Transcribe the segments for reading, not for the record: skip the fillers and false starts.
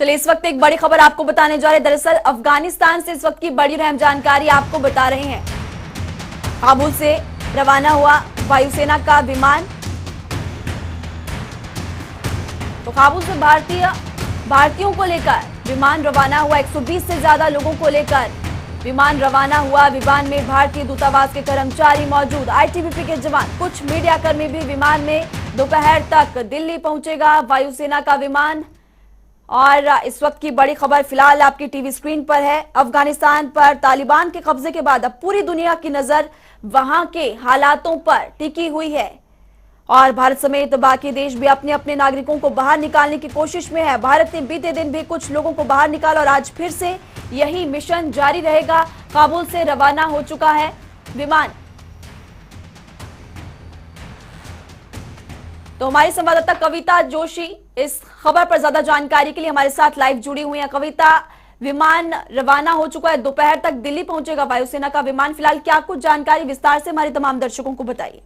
चलिए इस वक्त एक बड़ी खबर आपको बताने जा रहे हैं। दरअसल अफगानिस्तान से इस वक्त की बड़ी अहम जानकारी आपको बता रहे हैं। काबुल से रवाना हुआ वायुसेना का विमान। तो काबुल से भारतीयों को लेकर विमान रवाना हुआ। 120 से ज्यादा लोगों को लेकर विमान रवाना हुआ। विमान में भारतीय दूतावास के कर्मचारी मौजूद, आईटीबीपी के जवान, कुछ मीडिया कर्मी भी विमान में। दोपहर तक दिल्ली पहुंचेगा वायुसेना का विमान। और इस वक्त की बड़ी खबर फिलहाल आपकी टीवी स्क्रीन पर है। अफगानिस्तान पर तालिबान के कब्जे के बाद अब पूरी दुनिया की नजर वहां के हालातों पर टिकी हुई है और भारत समेत बाकी देश भी अपने अपने नागरिकों को बाहर निकालने की कोशिश में है। भारत ने बीते दिन भी कुछ लोगों को बाहर निकाला और आज फिर से यही मिशन जारी रहेगा। काबुल से रवाना हो चुका है विमान। तो हमारी संवाददाता कविता जोशी इस खबर पर ज्यादा जानकारी के लिए हमारे साथ लाइव जुड़ी हुई हैं। कविता, विमान रवाना हो चुका है, दोपहर तक दिल्ली पहुंचेगा वायुसेना का विमान। फिलहाल क्या कुछ जानकारी विस्तार से हमारे तमाम दर्शकों को बताइए।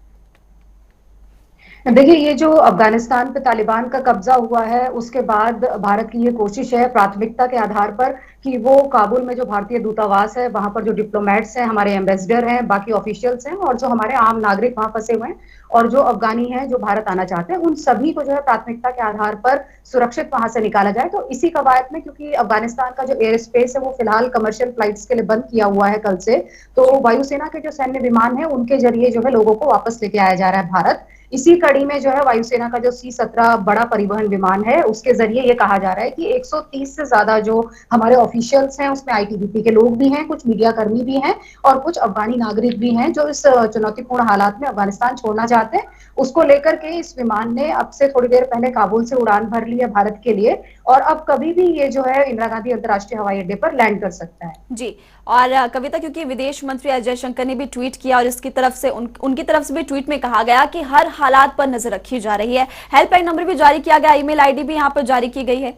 देखिए, ये जो अफगानिस्तान पे तालिबान का कब्जा हुआ है उसके बाद भारत की ये कोशिश है प्राथमिकता के आधार पर कि वो काबुल में जो भारतीय दूतावास है वहां पर जो डिप्लोमेट्स हैं, हमारे एम्बेसडर हैं, बाकी ऑफिशियल्स हैं और जो हमारे आम नागरिक वहां फंसे हुए हैं और जो अफगानी हैं जो भारत आना चाहते हैं, उन सभी को जो है प्राथमिकता के आधार पर सुरक्षित वहां से निकाला जाए। तो इसी कवायद में, क्योंकि अफगानिस्तान का जो एयर स्पेस है वो फिलहाल कमर्शियल फ्लाइट्स के लिए बंद किया हुआ है कल से, तो वायुसेना के जो सैन्य विमान है उनके जरिए जो है लोगों को वापस लेके आया जा रहा है भारत। इसी कड़ी में जो है वायुसेना का जो C-17 बड़ा परिवहन विमान है उसके जरिए ये कहा जा रहा है कि 130 से ज्यादा जो हमारे ऑफिशियल्स हैं उसमें आईटीबीपी के लोग भी हैं, कुछ मीडिया कर्मी भी हैं और कुछ अफगानी नागरिक भी हैं जो इस चुनौतीपूर्ण हालात में अफगानिस्तान छोड़ना चाहते हैं। उसको लेकर के इस विमान ने अब से थोड़ी देर पहले काबुल से उड़ान भर ली है भारत के लिए और अब कभी भी ये जो है इंदिरा गांधी अंतर्राष्ट्रीय हवाई अड्डे पर लैंड कर सकता है। जी, और कविता, क्योंकि विदेश मंत्री एस जयशंकर ने भी ट्वीट किया और इसकी तरफ से उनकी तरफ से भी ट्वीट में कहा गया कि हर हालात पर नजर रखी जा रही है। हेल्पलाइन नंबर भी जारी किया गया, ईमेल आईडी भी यहाँ पर जारी की गई है।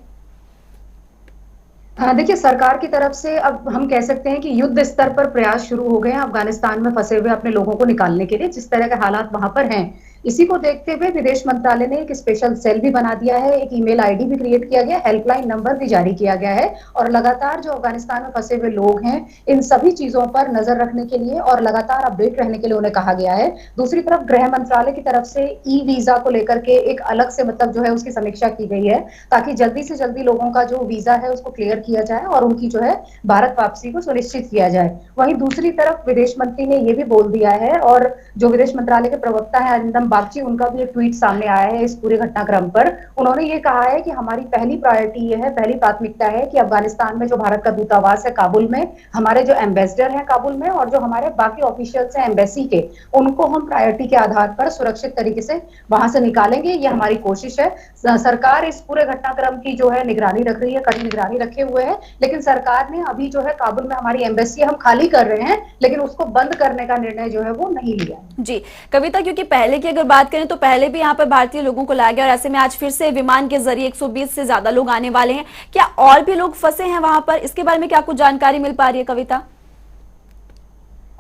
देखिए, सरकार की तरफ से अब हम कह सकते हैं कि युद्ध स्तर पर प्रयास शुरू हो गए हैं अफगानिस्तान में फंसे हुए अपने लोगों को निकालने के लिए, जिस तरह के हालात वहां पर हैं। इसी को देखते हुए विदेश मंत्रालय ने एक स्पेशल सेल भी बना दिया है, एक ईमेल आईडी भी क्रिएट किया गया, हेल्पलाइन नंबर भी जारी किया गया है और लगातार जो अफगानिस्तान में फंसे हुए लोग हैं इन सभी चीजों पर नजर रखने के लिए और लगातार अपडेट रहने के लिए उन्हें कहा गया है। दूसरी तरफ गृह मंत्रालय की तरफ से ई वीजा को लेकर के एक अलग से जो है उसकी समीक्षा की गई है ताकि जल्दी से जल्दी लोगों का जो वीजा है उसको क्लियर किया जाए और उनकी जो है भारत वापसी को सुनिश्चित किया जाए। वहीं दूसरी तरफ विदेश मंत्री ने यह भी बोल दिया है और जो विदेश मंत्रालय के प्रवक्ता है अरिंदम बागची, उनका भी एक ट्वीट सामने आया है इस पूरे घटनाक्रम पर। उन्होंने ये कहा है कि हमारी पहली प्रायोरिटी ये है, पहली प्राथमिकता है कि अफगानिस्तान में जो भारत का दूतावास है काबुल में, हमारे जो एम्बेसडर हैं काबुल में और जो हमारे बाकी ऑफिशियल्स हैं एम्बेसी के, उनको हम प्रायोरिटी के आधार पर सुरक्षित तरीके से वहां से निकालेंगे। ये हमारी कोशिश है। सरकार इस पूरे घटनाक्रम की जो है निगरानी रख रही है, कड़ी निगरानी रखे हुए है, लेकिन सरकार ने अभी जो है काबुल में हमारी एम्बेसी हम खाली कर रहे हैं लेकिन उसको बंद करने का निर्णय जो है वो नहीं लिया। जी कविता, क्योंकि पहले की अगर बात करें तो पहले भी यहाँ पर भारतीय लोगों को लाया गया और ऐसे में आज फिर से विमान के जरिए 120 से ज्यादा लोग आने वाले हैं। क्या और भी लोग फंसे हैं वहां पर? इसके बारे में क्या कुछ जानकारी मिल पा रही है कविता?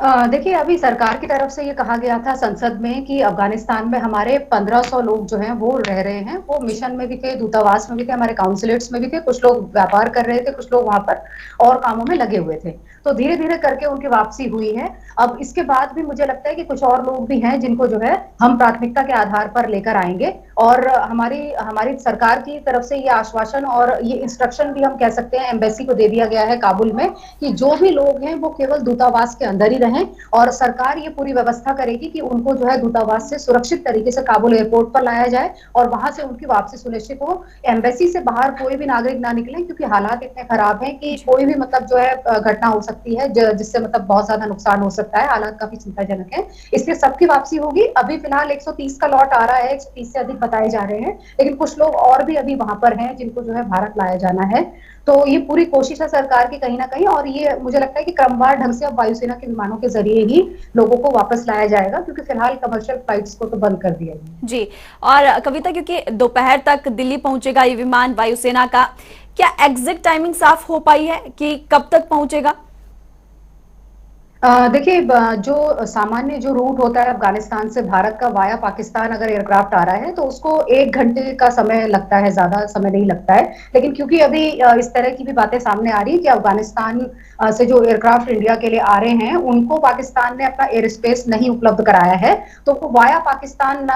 देखिए, अभी सरकार की तरफ से ये कहा गया था संसद में कि अफगानिस्तान में हमारे 1500 लोग जो हैं वो रह रहे हैं। वो मिशन में भी थे, दूतावास में भी थे, हमारे काउंसलेट्स में भी थे, कुछ लोग व्यापार कर रहे थे, कुछ लोग वहां पर और कामों में लगे हुए थे। तो धीरे धीरे करके उनकी वापसी हुई है। अब इसके बाद भी मुझे लगता है कि कुछ और लोग भी हैं जिनको जो है हम प्राथमिकता के आधार पर लेकर आएंगे और हमारी सरकार की तरफ से ये आश्वासन और ये इंस्ट्रक्शन भी हम कह सकते हैं एम्बेसी को दे दिया गया है काबुल में कि जो भी लोग हैं वो केवल दूतावास के अंदर ही रहें और सरकार ये पूरी व्यवस्था करेगी कि उनको जो है दूतावास से सुरक्षित तरीके से काबुल एयरपोर्ट पर लाया जाए और वहां से उनकी वापसी सुनिश्चित हो। एम्बेसी से बाहर कोई भी नागरिक ना निकले क्योंकि हालात इतने खराब हैं कि कोई भी जो है घटना हो सकती है जिससे बहुत ज्यादा नुकसान हो सकता है। हालात काफी चिंताजनक है, इसलिए सबकी वापसी होगी। अभी फिलहाल 130 का लॉट आ रहा है, 130 से अधिक बताए जा रहे हैं, लेकिन कुछ लोग और भी अभी वहां पर हैं जिनको जो है भारत लाया जाना है। तो ये पूरी कोशिश है सरकार की कहीं ना कहीं और ये मुझे लगता है कि क्रमवार ढंग से अब वायुसेना के विमानों के जरिए ही लोगों को वापस लाया जाएगा क्योंकि फिलहाल कमर्शियल फ्लाइट्स को तो बंद कर दिया गया। जी, और कविता, क्योंकि दोपहर तक दिल्ली पहुंचेगा ये विमान वायुसेना का, क्या एग्जैक्ट टाइमिंग साफ हो पाई है कि कब तक पहुंचेगा? देखिए, जो सामान्य जो रूट होता है अफगानिस्तान से भारत का वाया पाकिस्तान, अगर एयरक्राफ्ट आ रहा है तो उसको 1 घंटे का समय लगता है, ज्यादा समय नहीं लगता है। लेकिन क्योंकि अभी इस तरह की भी बातें सामने आ रही है कि अफगानिस्तान से जो एयरक्राफ्ट इंडिया के लिए आ रहे हैं उनको पाकिस्तान ने अपना एयर स्पेस नहीं उपलब्ध कराया है, तो वो वाया पाकिस्तान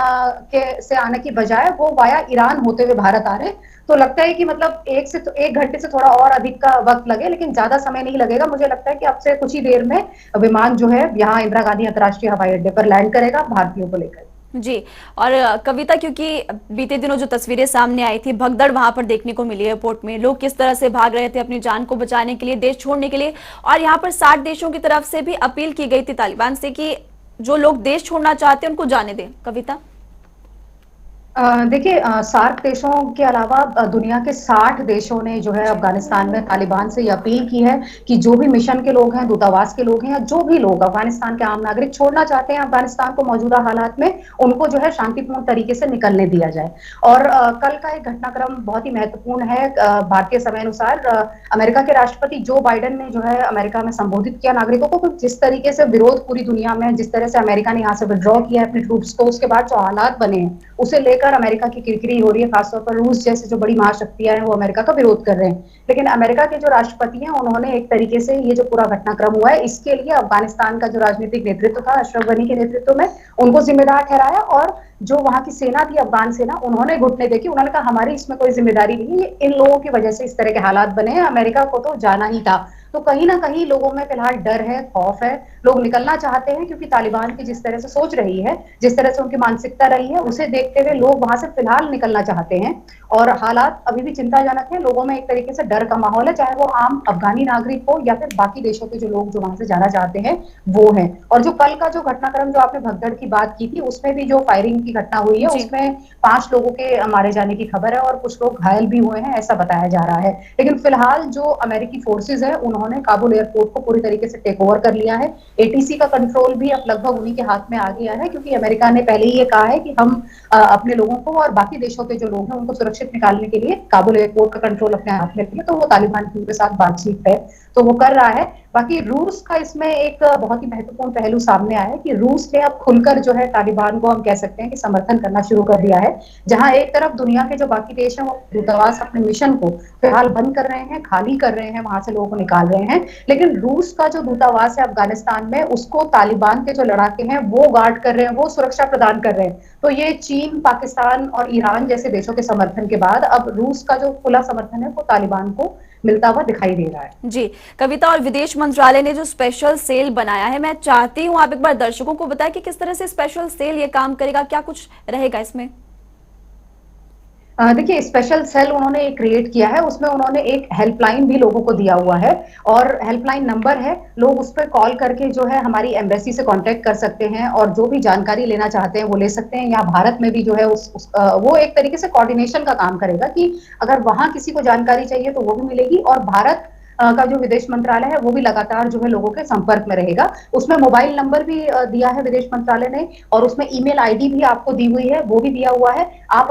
के से आने की बजाय वो वाया ईरान होते हुए भारत आ रहे हैं। तो लगता है कि मतलब 1 घंटे से थोड़ा और अधिक का वक्त लगे, लेकिन ज्यादा समय नहीं लगेगा। मुझे लगता है कि अब से कुछ ही देर में विमान जो है यहाँ इंदिरा गांधी अंतर्राष्ट्रीय हवाई अड्डे पर लैंड करेगा भारतीयों को लेकर। जी। और कविता, क्योंकि बीते दिनों जो तस्वीरें सामने आई थी, भगदड़ वहां पर देखने को मिली एयरपोर्ट में, लोग किस तरह से भाग रहे थे अपनी जान को बचाने के लिए, देश छोड़ने के लिए, और यहाँ पर 60 देशों की तरफ से भी अपील की गई थी तालिबान से कि जो लोग देश छोड़ना चाहते हैं उनको जाने दें। कविता, देखिए, सार्क देशों के अलावा दुनिया के 60 देशों ने जो है अफगानिस्तान में तालिबान से ये अपील की है कि जो भी मिशन के लोग हैं, दूतावास के लोग हैं, या जो भी लोग अफगानिस्तान के आम नागरिक छोड़ना चाहते हैं अफगानिस्तान को मौजूदा हालात में, उनको जो है शांतिपूर्ण तरीके से निकलने दिया जाए। और कल का एक घटनाक्रम बहुत ही महत्वपूर्ण है। भारतीय समय अनुसार अमेरिका के राष्ट्रपति जो बाइडेन ने जो है अमेरिका में संबोधित किया नागरिकों को, तो जिस तरीके से विरोध पूरी दुनिया में, जिस तरह से अमेरिका ने यहाँ से विड्रॉ किया अपने ट्रूप्स को, उसके बाद जो हालात बने हैं उसे लेकर अमेरिका की किरकिरी हो रही है। खासतौर पर रूस जैसे जो बड़ी महाशक्तियां हैं वो अमेरिका का विरोध कर रहे हैं। लेकिन अमेरिका के जो राष्ट्रपति हैं उन्होंने एक तरीके से ये जो पूरा घटनाक्रम हुआ है इसके लिए अफगानिस्तान का जो राजनीतिक नेतृत्व था अशरफ गनी के नेतृत्व में, उनको जिम्मेदार ठहराया। और जो वहां की सेना थी, अफगान सेना, उन्होंने घुटने टेकी। उन्होंने कहा हमारी इसमें कोई जिम्मेदारी नहीं है, ये इन लोगों की वजह से इस तरह के हालात बने हैं, अमेरिका को तो जाना ही था। तो कहीं ना कहीं लोगों में फिलहाल डर है, खौफ है, लोग निकलना चाहते हैं क्योंकि तालिबान की जिस तरह से सोच रही है, जिस तरह से उनकी मानसिकता रही है, उसे देखते हुए लोग वहां से फिलहाल निकलना चाहते हैं। और हालात अभी भी चिंताजनक है, लोगों में एक तरीके से डर का माहौल है, चाहे वो आम अफगानी नागरिक हो या फिर बाकी देशों के जो लोग जो वहां से जाना चाहते हैं वो है। और जो कल का जो घटनाक्रम जो आपने भगदड़ की बात की थी, उसमें भी जो फायरिंग की घटना हुई है उसमें 5 लोगों के मारे जाने की खबर है और कुछ लोग घायल भी हुए हैं, ऐसा बताया जा रहा है। लेकिन फिलहाल जो अमेरिकी फोर्सेज है उन्होंने काबुल एयरपोर्ट को पूरी तरीके से टेक ओवर कर लिया है। एटीसी का कंट्रोल भी अब लगभग उन्हीं के हाथ में आ गया है, क्योंकि अमेरिका ने पहले ही ये कहा है कि हम अपने लोगों को और बाकी देशों के जो लोग हैं उनको सुरक्षित निकालने के लिए काबुल एयरपोर्ट का कंट्रोल अपने हाथ में लेंगे। तो वो तालिबान के साथ बातचीत है तो वो कर रहा है। बाकी रूस का इसमें एक बहुत ही महत्वपूर्ण पहलू सामने आया है कि रूस ने अब खुलकर जो है तालिबान को हम कह सकते हैं कि समर्थन करना शुरू कर दिया है। जहां एक तरफ दुनिया के जो बाकी देश हैं वो दूतावास अपने मिशन को फिलहाल बंद कर रहे हैं, खाली कर रहे हैं, वहां से लोगों को निकाल रहे हैं, लेकिन रूस का जो दूतावास है अफगानिस्तान में उसको तालिबान के जो लड़ाके हैं वो गार्ड कर रहे हैं, वो सुरक्षा प्रदान कर रहे हैं। तो ये चीन, पाकिस्तान और ईरान जैसे देशों के समर्थन के बाद अब रूस का जो खुला समर्थन है वो तालिबान को मिलता हुआ दिखाई दे रहा है। जी कविता, और विदेश मंत्रालय ने जो स्पेशल सेल बनाया है, मैं चाहती हूँ आप एक बार दर्शकों को बताएं कि किस तरह से स्पेशल सेल ये काम करेगा, क्या कुछ रहेगा इसमें। देखिए, स्पेशल सेल उन्होंने क्रिएट किया है, उसमें उन्होंने एक हेल्पलाइन भी लोगों को दिया हुआ है और हेल्पलाइन नंबर है, लोग उस पर कॉल करके जो है हमारी एम्बेसी से कांटेक्ट कर सकते हैं और जो भी जानकारी लेना चाहते हैं वो ले सकते हैं। यहाँ भारत में भी जो है वो एक तरीके से कोऑर्डिनेशन का काम करेगा कि अगर वहां किसी को जानकारी चाहिए तो वो भी मिलेगी। और भारत का जो विदेश मंत्रालय है वो भी लगातार जो है लोगों के संपर्क में रहेगा। उसमें मोबाइल नंबर भी दिया है विदेश मंत्रालय ने और उसमें ईमेल आईडी भी आपको दी हुई है, वो भी दिया हुआ है। आप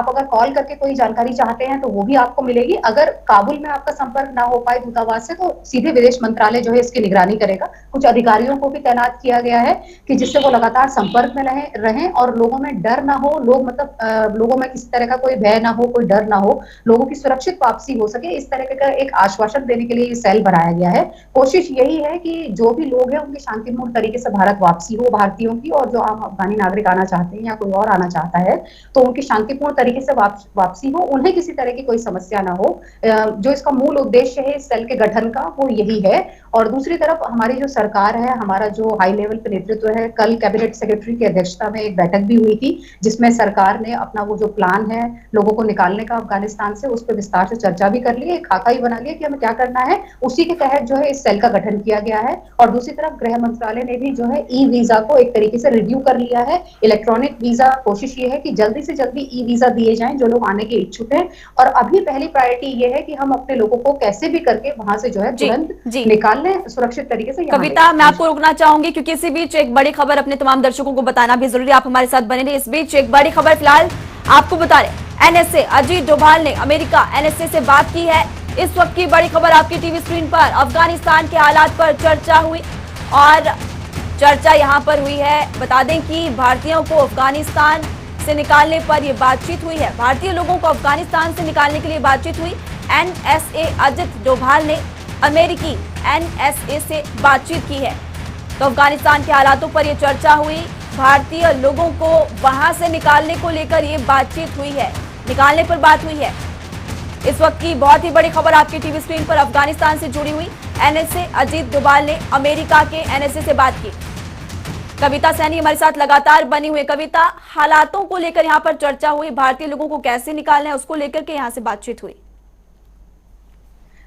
अगर कॉल करके कोई जानकारी चाहते हैं तो वो भी आपको मिलेगी। अगर काबुल में आपका संपर्क ना हो पाए दूतावास से तो सीधे विदेश मंत्रालय जो है इसकी निगरानी करेगा। कुछ अधिकारियों को भी तैनात किया गया है कि जिससे वो लगातार संपर्क में रहें और लोगों में डर ना हो, लोगों में किसी तरह का कोई भय ना हो, कोई डर ना हो, लोगों की सुरक्षित वापसी हो सके, इस तरह का एक आश्वासन देने के लिए ये सेल बनाया गया है। कोशिश यही है कि जो भी लोग हैं उनकी शांतिपूर्ण तरीके से भारत वापसी हो भारतीयों की, और जो आम अफगानी नागरिक आना चाहते हैं या कोई और आना चाहता है तो उनकी शांतिपूर्ण तरीके से वापसी हो, उन्हें किसी तरह की कोई समस्या ना हो। जो इसका मूल उद्देश्य है इस सेल के गठन का वो यही है। और दूसरी तरफ हमारी जो सरकार है, हमारा जो हाई लेवल पे नेतृत्व है, कल कैबिनेट सेक्रेटरी की अध्यक्षता में एक बैठक भी हुई थी जिसमें सरकार ने अपना वो जो प्लान है लोगों को निकालने का अफगानिस्तान से, उस पर विस्तार से चर्चा भी कर ली है, खाका ही बना लिया कि हमें क्या करना है। उसी के तहत जो है इस सेल का गठन किया गया है। और दूसरी तरफ गृह मंत्रालय ने भी जो है ई वीजा को एक तरीके से रिव्यू कर लिया है, इलेक्ट्रॉनिक वीजा। कोशिश ये है कि जल्दी से जल्दी ई वीजा दिए जाएं जो लोग आने के इच्छुक हैं। और अभी पहली प्रायोरिटी ये है कि हम अपने लोगों को कैसे भी करके वहां से जो है तुरंत निकाल लें सुरक्षित तरीके से। कविता, मैं आपको रोकना चाहूंगी क्योंकि इसी बीच एक बड़ी खबर अपने तमाम दर्शकों को बताना भी जरूरी, आप हमारे साथ बने रहिए। इस बीच एक बड़ी खबर फिलहाल आपको बता रहे, एनएसए, अजीत डोभाल ने अमेरिका एनएसए से बात की है। इस वक्त की बड़ी खबर आपकी टीवी स्क्रीन पर। अफगानिस्तान के हालात पर चर्चा हुई और चर्चा यहां पर हुई है। बता दें कि भारतीयों को अफगानिस्तान से निकालने पर यह बातचीत हुई है। भारतीय लोगों को अफगानिस्तान से निकालने के लिए बातचीत हुई। एनएसए अजित डोभाल ने अमेरिकी एनएसए से बातचीत की है। तो अफगानिस्तान के हालातों पर यह चर्चा हुई। भारतीय लोगों को वहां से निकालने को लेकर यह बातचीत हुई है, निकालने पर बात हुई है। इस वक्त की बहुत ही बड़ी खबर आपकी टीवी स्क्रीन पर अफगानिस्तान से जुड़ी हुई। एनएसए अजीत डोभाल ने अमेरिका के एनएसए से बात की। कविता सैनी हमारे साथ लगातार बनी हुई। कविता, हालातों को लेकर यहां पर चर्चा हुई, भारतीय लोगों को कैसे निकालना है उसको लेकर के यहां से बातचीत हुई।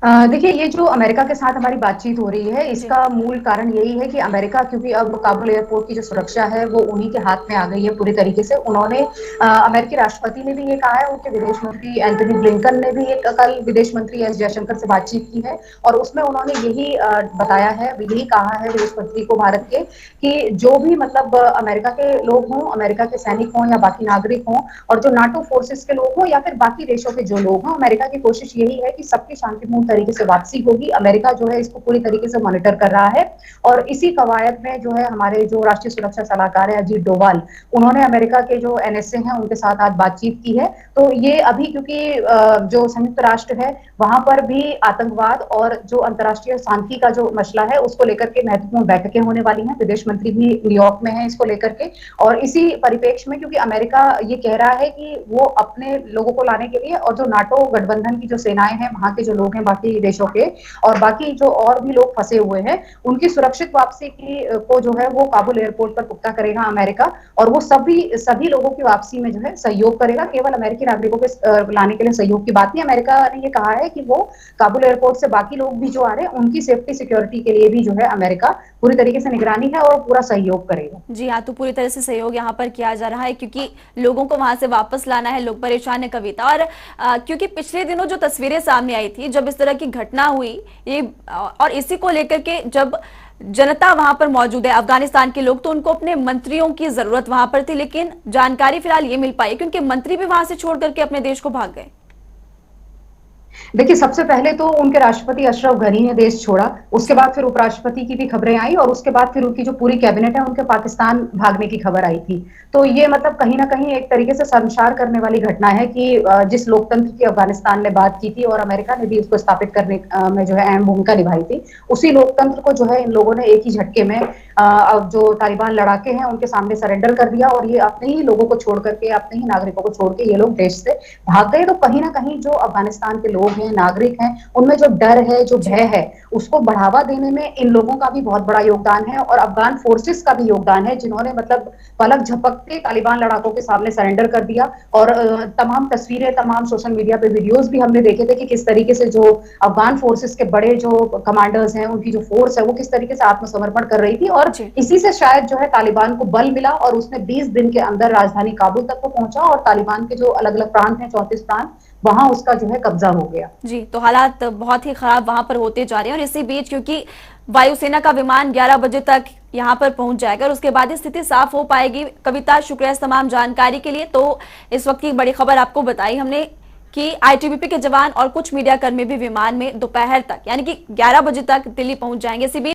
देखिए, ये जो अमेरिका के साथ हमारी बातचीत हो रही है, इसका मूल कारण यही है कि अमेरिका, क्योंकि अब काबुल एयरपोर्ट की जो सुरक्षा है वो उन्हीं के हाथ में आ गई है पूरी तरीके से। उन्होंने अमेरिकी राष्ट्रपति ने भी ये कहा है, उनके विदेश मंत्री एंथनी ब्लिंकन ने भी एक कल विदेश मंत्री एस जयशंकर से बातचीत की है और उसमें उन्होंने यही बताया है, यही कहा है विदेश मंत्री को भारत के, कि जो भी मतलब अमेरिका के लोग हों, अमेरिका के सैनिक हों या बाकी नागरिक हों, और जो नाटो फोर्सेस के लोग हों या फिर बाकी देशों के जो लोग हों, अमेरिका की कोशिश यही है कि सबकी शांतिपूर्ण तरीके से वापसी होगी। अमेरिका जो है इसको पूरी तरीके से मॉनिटर कर रहा है और इसी कवायद में जो है हमारे जो राष्ट्रीय सुरक्षा सलाहकार है अजीत डोभाल, उन्होंने अमेरिका के जो एनएसए हैं उनके साथ आज बातचीत की है। तो ये अभी, क्योंकि जो संयुक्त राष्ट्र है वहां पर भी आतंकवाद और जो अंतर्राष्ट्रीय शांति का जो मसला है उसको लेकर के महत्वपूर्ण बैठकें होने वाली हैं। विदेश मंत्री भी न्यूयॉर्क में है इसको लेकर के, और इसी परिप्रेक्ष्य में क्योंकि अमेरिका ये कह रहा है कि वो अपने लोगों को लाने के लिए, और जो नाटो गठबंधन की जो सेनाएं हैं, वहां के जो लोग हैं बाकी देशों के, और बाकी जो और भी लोग फंसे हुए हैं, उनकी सुरक्षित वापसी को जो है वो काबुल एयरपोर्ट पर पुख्ता करेगा अमेरिका, और वो सभी लोगों की वापसी में जो है सहयोग करेगा। केवल अमेरिकी नागरिकों के लाने के लिए सहयोग की बात नहीं, अमेरिका ने ये कहा है कि वो काबुल एयरपोर्ट से बाकी लोग भी जो आ रहे हैं उनकी सेफ्टी सिक्योरिटी के लिए भी जो है अमेरिका पूरी तरीके से निगरानी है और पूरा सहयोग करेगा। जी हाँ, तो पूरी तरह से सहयोग यहाँ पर किया जा रहा है क्योंकि लोगों को वहां से वापस लाना है, लोग परेशान है। कविता, और क्योंकि पिछले दिनों जो तस्वीरें सामने आई थी जब इस तरह की घटना हुई, ये और इसी को लेकर के जब जनता वहां पर मौजूद है, अफगानिस्तान के लोग, तो उनको अपने मंत्रियों की जरूरत वहां पर थी, लेकिन जानकारी फिलहाल ये मिल पाई क्योंकि मंत्री भी वहां से छोड़ करके अपने देश को भाग गए। देखिए, सबसे पहले तो उनके राष्ट्रपति अशरफ गनी ने देश छोड़ा, उसके बाद फिर उपराष्ट्रपति की भी खबरें आई और उसके बाद फिर उनकी जो पूरी कैबिनेट है उनके पाकिस्तान भागने की खबर आई थी। तो ये मतलब कहीं ना कहीं एक तरीके से शर्मसार करने वाली घटना है कि जिस लोकतंत्र की अफगानिस्तान ने बात की थी और अमेरिका ने भी उसको स्थापित करने में जो है अहम भूमिका निभाई थी, उसी लोकतंत्र को जो है इन लोगों ने एक ही झटके में जो तालिबान लड़ाके हैं उनके सामने सरेंडर कर दिया और ये अपने ही लोगों को छोड़ करके, अपने ही नागरिकों को छोड़ के ये लोग देश से भाग गए। तो कहीं ना कहीं जो अफगानिस्तान के लोग हैं, नागरिक हैं, उनमें जो डर है, जो भय है, उसको बढ़ावा देने में इन लोगों का भी बहुत बड़ा योगदान है और अफगान फोर्सेस का भी योगदान है, जिन्होंने मतलब पलक झपकते तालिबान लड़ाकों के सामने सरेंडर कर दिया। और तमाम तस्वीरें, तमाम सोशल मीडिया पे वीडियोस भी हमने देखे थे कि किस तरीके से जो अफगान फोर्सेस के बड़े जो कमांडर्स हैं, उनकी जो फोर्स है वो किस तरीके से आत्मसमर्पण कर रही थी, और इसी से शायद जो है तालिबान को बल मिला और उसने 20 दिन के अंदर राजधानी काबुल तक को पहुंचा और तालिबान के जो अलग अलग प्रांत हैं, 34 प्रांत, वहां उसका जो है कब्जा हो गया। जी, तो हालात बहुत ही खराब वहां पर होते जा रहे हैं और इसी बीच क्योंकि वायुसेना का विमान 11 बजे तक यहां पर पहुंच जाएगा और उसके बाद स्थिति साफ हो पाएगी। कविता, शुक्रिया इस तमाम जानकारी के लिए। तो इस वक्त की बड़ी खबर आपको बताई हमने कि आईटीबीपी के जवान और कुछ मीडिया कर्मी भी विमान में दोपहर तक यानी कि 11 बजे तक दिल्ली पहुंच जाएंगे। इसी बीच